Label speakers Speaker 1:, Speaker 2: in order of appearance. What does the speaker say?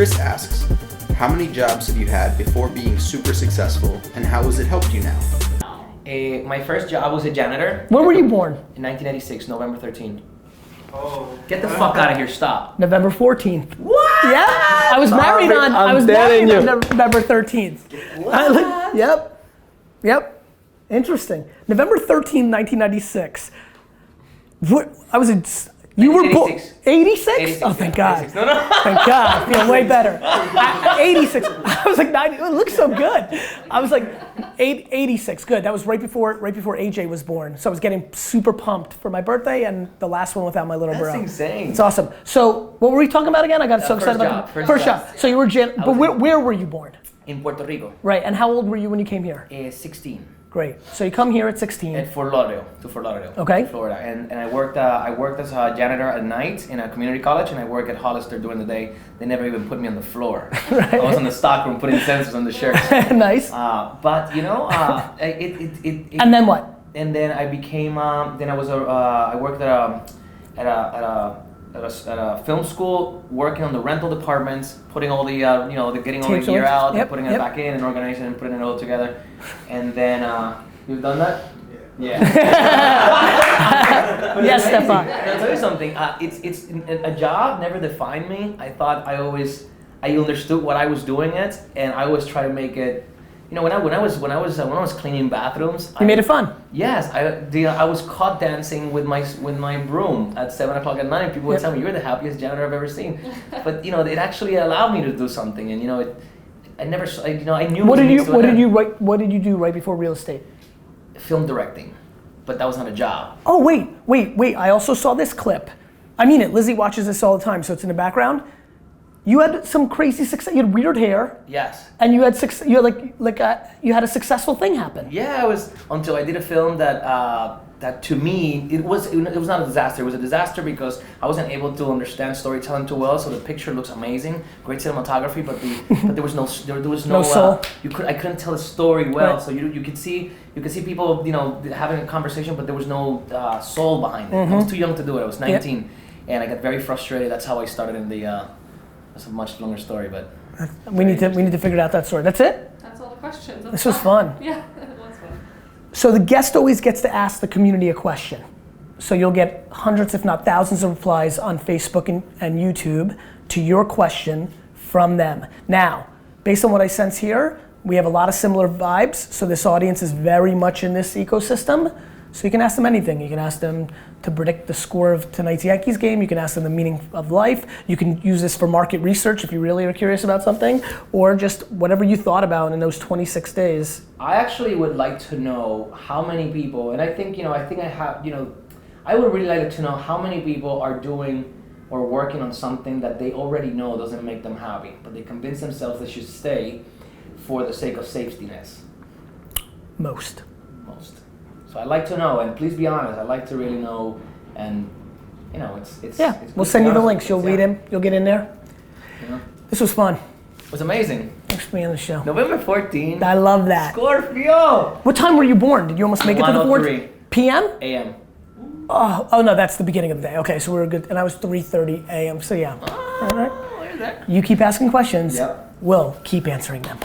Speaker 1: Chris asks, how many jobs have you had before being super successful, and how has it helped you now?
Speaker 2: My first job was a janitor.
Speaker 3: When were you born?
Speaker 2: In 1986, November 13th.
Speaker 4: Oh.
Speaker 2: Get the fuck out of here, stop.
Speaker 3: November 14th.
Speaker 2: What?
Speaker 3: Yeah, I was married on November 13th.
Speaker 2: What?
Speaker 3: Yep. Interesting. November 13th, 1996. I was in, you were born, 86? Oh, thank God.
Speaker 2: 86. No.
Speaker 3: Thank God, I feel way better. 86, I was like 90, it looks so good. I was like 86, good. That was right before AJ was born. So I was getting super pumped for my birthday and the last one without my little bro.
Speaker 2: That's insane.
Speaker 3: It's awesome. So what were we talking about again? I got so excited about the first job. So you were, but where were you born?
Speaker 2: In Puerto Rico.
Speaker 3: Right, and how old were you when you came here?
Speaker 2: 16.
Speaker 3: Great. So you come here at 16.
Speaker 2: At Fort Lauderdale.
Speaker 3: Okay.
Speaker 2: Florida, and I worked as a janitor at night in a community college, and I work at Hollister during the day. They never even put me on the floor.
Speaker 3: Right.
Speaker 2: I was in the stockroom putting sensors on the shirts.
Speaker 3: Nice.
Speaker 2: But you know,
Speaker 3: and then what?
Speaker 2: And then I became. Then I was I worked at a film school, working on the rental departments, putting all the getting all the gear out, and putting it back in, and organizing and putting it all together. And then you've done that. Yeah.
Speaker 3: Yes, Stefan.
Speaker 2: I'll tell you something. It's a job never defined me. I thought I understood what I was doing it, and I always try to make it. You know, when I was cleaning bathrooms,
Speaker 3: You made it fun.
Speaker 2: Yes, I was caught dancing with my broom at 7:00 at night. People would tell me, "You're the happiest janitor I've ever seen." But you know, it actually allowed me to do something, and you know, I knew. What
Speaker 3: did you do right before real estate?
Speaker 2: Film directing, but that was not a job.
Speaker 3: Oh wait! I also saw this clip. I mean it. Lizzie watches this all the time, so it's in the background. You had some crazy success. You had weird hair.
Speaker 2: Yes.
Speaker 3: And you had you had a successful thing happen.
Speaker 2: Yeah, it was until I did a film that to me it was not a disaster. It was a disaster because I wasn't able to understand storytelling too well. So the picture looks amazing, great cinematography, but there was no
Speaker 3: soul.
Speaker 2: I couldn't tell the story well.
Speaker 3: Right.
Speaker 2: So you could see people having a conversation, but there was no soul behind it.
Speaker 3: Mm-hmm.
Speaker 2: I was too young to do it. I was 19, and I got very frustrated. That's how I started in the. That's a much longer story, but
Speaker 3: we need to figure out that story. That's it?
Speaker 5: That's all the questions.
Speaker 3: This was fun.
Speaker 5: Yeah, it was fun.
Speaker 3: So the guest always gets to ask the community a question. So you'll get hundreds, if not thousands, of replies on Facebook and YouTube to your question from them. Now, based on what I sense here, we have a lot of similar vibes. So this audience is very much in this ecosystem. So you can ask them anything. You can ask them to predict the score of tonight's Yankees game. You can ask them the meaning of life. You can use this for market research if you really are curious about something, or just whatever you thought about in those 26 days.
Speaker 2: I actually would like to know how many people, and I would really like to know how many people are doing or working on something that they already know doesn't make them happy, but they convince themselves they should stay for the sake of safetyness.
Speaker 3: Most.
Speaker 2: So I'd like to know, and please be honest, I'd like to really know, and it's
Speaker 3: yeah, we'll send you the links, you'll read them, you'll get in there.
Speaker 2: Yeah.
Speaker 3: This was fun.
Speaker 2: It was amazing.
Speaker 3: Thanks for being on the show.
Speaker 2: November 14th.
Speaker 3: I love that.
Speaker 2: Scorpio!
Speaker 3: What time were you born? Did you almost make it to the 4th? PM?
Speaker 2: AM.
Speaker 3: Oh no, that's the beginning of the day. Okay, so we were good, and I was 3:30 AM, so yeah.
Speaker 2: Oh,
Speaker 3: all right.
Speaker 2: Where's that?
Speaker 3: You keep asking questions,
Speaker 2: Yep.
Speaker 3: we'll keep answering them.